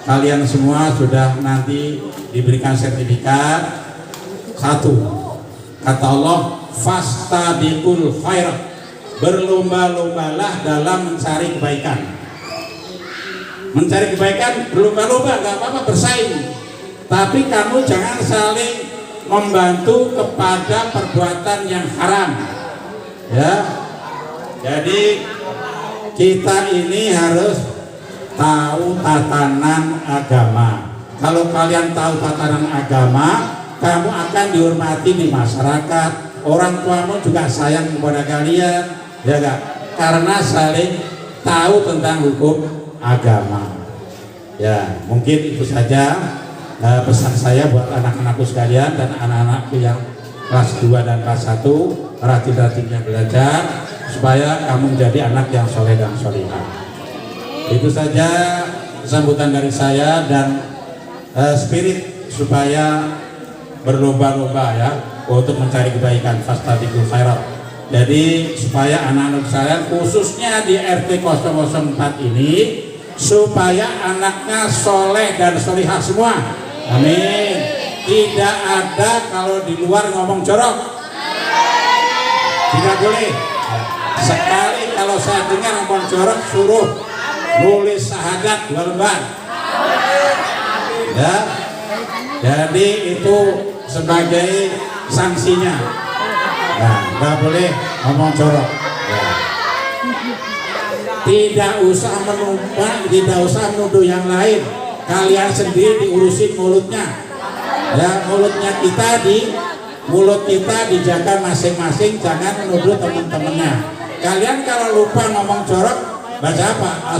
kalian semua sudah nanti diberikan sertifikat. 1, kata Allah, fastabiqul khairat, berlomba-lombalah dalam mencari kebaikan. Mencari kebaikan, berlomba-lomba, nggak apa-apa, bersaing. Tapi kamu jangan saling membantu kepada perbuatan yang haram, ya. Jadi kita ini harus tahu tatanan agama. Kalau kalian tahu tatanan agama, kamu akan dihormati di masyarakat. Orang tuamu juga sayang kepada kalian, ya gak? Karena saling tahu tentang hukum agama. Ya, mungkin itu saja pesan saya buat anak-anakku sekalian dan anak-anakku yang kelas 2 dan kelas 1, rajin-rajinnya belajar supaya kamu menjadi anak yang soleh dan solehah. Itu saja sambutan dari saya, dan spirit supaya berlomba-lomba ya untuk mencari kebaikan, fastabiqul khairat. Jadi supaya anak-anak saya khususnya di RT 004 ini supaya anaknya soleh dan solehah semua. Amin. Tidak ada kalau di luar ngomong jorok, tidak boleh. Sekali kalau saya dengar ngomong jorok, suruh nulis syahadat 2 lembar. Ya, jadi itu sebagai sanksinya. Nah, nggak boleh ngomong jorok. Ya. Tidak usah menuduh yang lain. kalian sendiri diurusin mulutnya. Ya, mulut kita dijaga masing-masing, jangan menuduh teman-temannya. Kalian kalau lupa ngomong jorok, baca apa?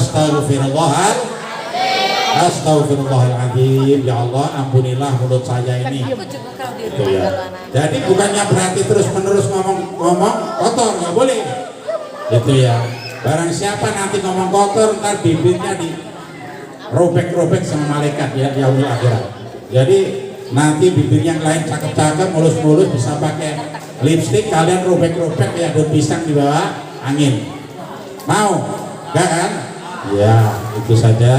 Astagfirullahaladzim, ya Allah ampunilah mulut saya ini. Gitu ya. Jadi bukannya berarti terus-menerus ngomong kotor, nggak boleh. Itu ya. Barang siapa nanti ngomong kotor, ntar bibirnya di robek-robek sama malaikat ya yaumil akhirat. Jadi nanti bibirnya yang lain cakep-cakep, mulus-mulus bisa pakai lipstick, kalian robek-robek kayak daun pisang di bawah angin. Mau? Enggak kan? Ya, itu saja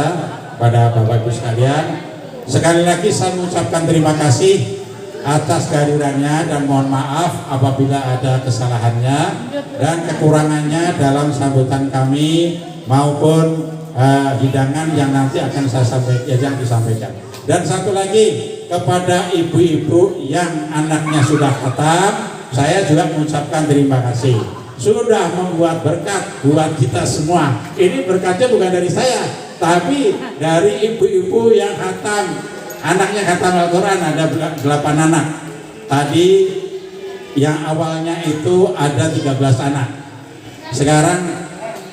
pada Bapak Ibu sekalian. Sekali lagi saya mengucapkan terima kasih atas kehadirannya dan mohon maaf apabila ada kesalahannya dan kekurangannya dalam sambutan kami maupun hidangan yang nanti akan saya disampaikan. Dan satu lagi kepada ibu-ibu yang anaknya sudah khatam, saya juga mengucapkan terima kasih. Sudah membuat berkat buat kita semua. Ini berkatnya bukan dari saya, tapi dari ibu-ibu yang khatam. Anaknya khatam Al-Quran ada 8 anak. Tadi yang awalnya itu ada 13 anak. Sekarang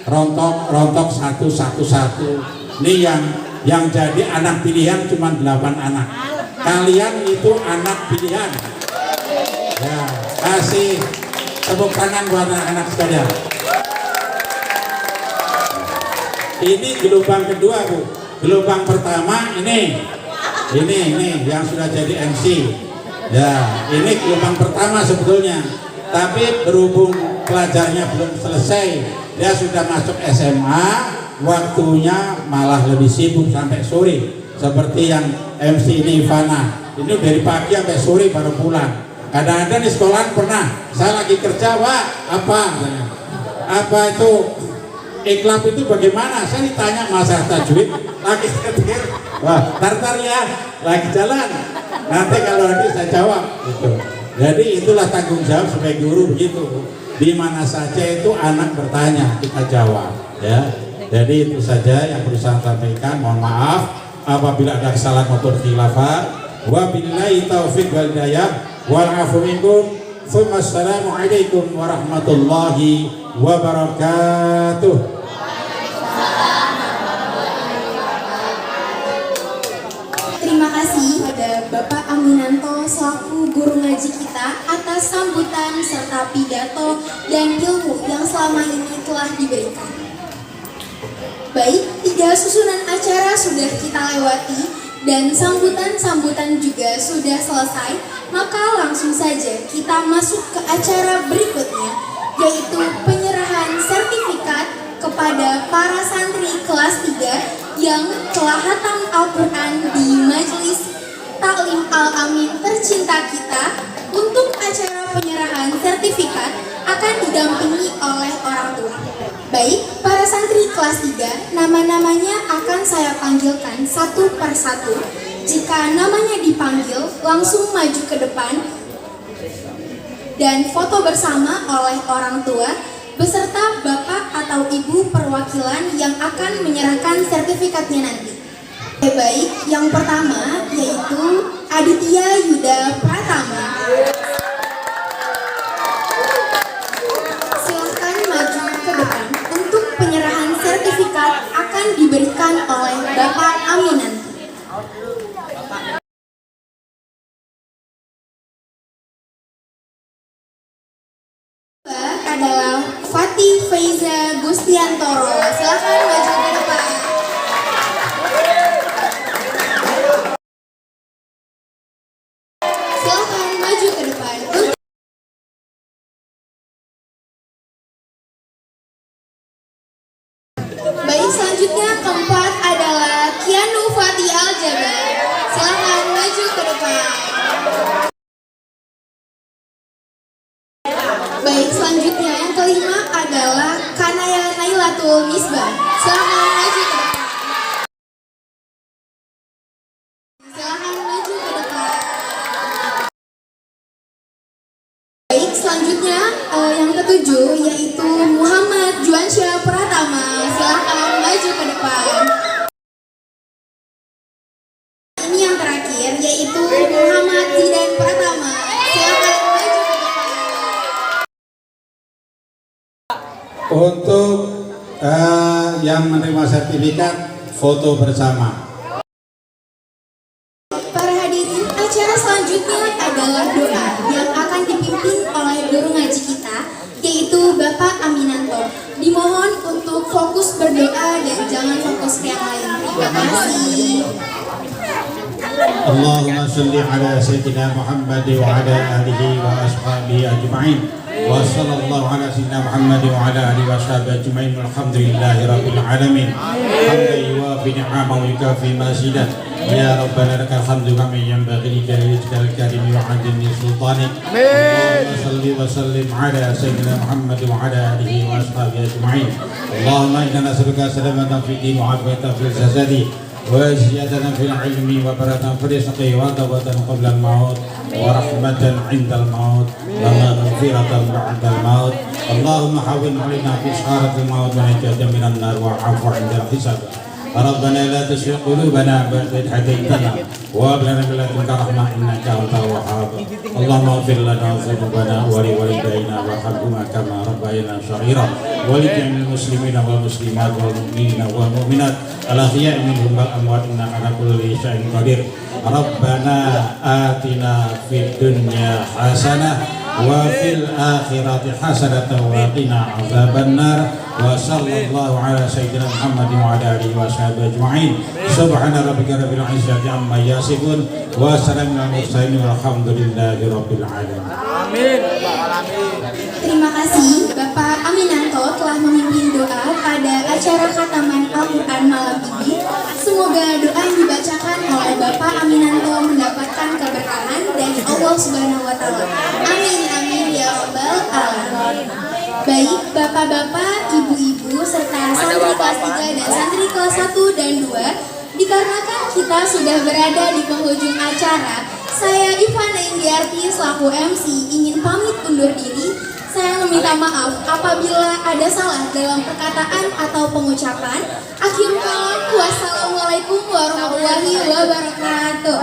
rontok satu. Ini yang jadi anak pilihan cuma 8 anak. Kalian itu anak pilihan. Ya, kasih tepuk tangan buat anak-anak sekalian. Ini gelombang kedua, Bu. Gelombang pertama ini yang sudah jadi MC. Ya, ini gelombang pertama sebetulnya. Tapi berhubung pelajarnya belum selesai, dia sudah masuk SMA, waktunya malah lebih sibuk sampai sore. Seperti yang MC ini Ivana, ini dari pagi sampai sore baru pulang. Kadang-kadang di sekolah pernah, saya lagi kerja, Pak, apa itu ikhlaf itu bagaimana? Saya ditanya masalah tajwid, lagi ketir, wah, tar ya, lagi jalan. Nanti kalau nanti saya jawab, gitu. Jadi itulah tanggung jawab sebagai guru begitu. Di mana saja itu anak bertanya, kita jawab, ya. Jadi itu saja yang perlu saya sampaikan. Mohon maaf apabila ada kesalahan maupun khilafat. Wabillahi taufiq wal hidayah. Wa'afu minkum. Assalamualaikum warahmatullahi wabarakatuh. Terima kasih pada Bapak Aminanto selaku guru ngaji kita atas sambutan serta pidato dan ilmu yang selama ini telah diberikan. Baik, 3 susunan acara sudah kita lewati dan sambutan-sambutan juga sudah selesai, maka langsung saja kita masuk ke acara berikutnya, yaitu penyerahan sertifikat kepada para santri kelas 3 yang telah hatam Al-Quran di Majelis Taklim Al-Amin tercinta kita. Untuk acara penyerahan sertifikat akan didampingi oleh orang tua. Baik, para santri kelas 3, nama-namanya akan saya panggilkan satu per satu. Jika namanya dipanggil, langsung maju ke depan dan foto bersama oleh orang tua beserta bapak atau ibu perwakilan yang akan menyerahkan sertifikatnya nanti. Baik, yang pertama yaitu Aditya Yuda Pratama. Silahkan maju ke depan. Untuk penyerahan sertifikat akan diberikan oleh Bapak Aminanto. Adalah Fatih Faiza Gustiantoro. Silahkan maju ke depan. Silahkan maju ke depan. Baik, selanjutnya keempat adalah Kianu Fatih Aljabar. Silahkan maju ke depan. Baik, selanjutnya yang kelima adalah Kanaya Nailatul Misbah. Silahkan maju ke depan. Silahkan maju ke depan. Baik, selanjutnya yang ketujuh yaitu Muhammad Juansyah Pratama. Silahkan maju ke depan. Untuk yang menerima sertifikat, foto bersama. Para hadirin, acara selanjutnya adalah doa yang akan dipimpin oleh guru ngaji kita, yaitu Bapak Aminanto. Dimohon untuk fokus berdoa dan jangan fokus ke yang lain. Terima kasih. Allahumma salli ala sayyidina Muhammad wa ala alihi wa ashabihi ajma'in. Wa sallallahu ala sayyidina Muhammad wa ala alihi wa ashabihi ajma'in. Walhamdulillahi rabbil alamin. Hamdan yuwafi ni'amahu wa yukafi mazidah. Ya Rabbana lakal hamdu kama yanbaghi li jalali karimi wa 'azimi sultanik. Allahumma salli wa sallim ala sayyidina Muhammad wa ala alihi wa ashabihi ajma'in. Allahumma inna nas'aluka salamatan fid din wa 'afiyatan fil jasadi وزيادة في العلم وبركة في الرزق وتوبة قبل الموت ورحمة عند الموت ومغفرة بعد الموت. اللهم حول علينا في سكرات الموت ونجاة من النار وعفو عند الحساب. ربنا لا تزغ قلوبنا بعد إذ هديتنا وهب لنا من لدنك رحمة إنك أنت الوهاب. اللهم اغفر لنا ذنوبنا ولوالدينا وارحمهما كما ربيانا صغيرا ولجميع المسلمين والمسلمات والمؤمنين والمؤمنات الأحياء منهم والأموات إنك على كل شيء قدير. ربنا آتنا في الدنيا حسنة وفي الآخرة حسنة وقنا عذاب النار. وصلى الله على سيدنا محمد وعلى آله وصحبه أجمعين. سبحان ربك رب العزة عما يصفون وسلام على المرسلين والحمد لله رب العالمين. Terima kasih Bapak Aminanto telah memimpin doa pada acara khataman Al-Quran malam ini. Semoga doa yang dibacakan oleh Bapak Aminanto mendapatkan keberkahan dari Allah Subhanahu wa Ta'ala. Amin amin ya rabbal alamin. Baik bapak-bapak, ibu-ibu serta santri kelas 3 dan santri kelas 1 dan 2, dikarenakan kita sudah berada di penghujung acara, saya Ivana Indiarti selaku MC ingin pamit undur diri. Saya meminta maaf apabila ada salah dalam perkataan atau pengucapan. Akhirul kalam, wassalamualaikum warahmatullahi wabarakatuh.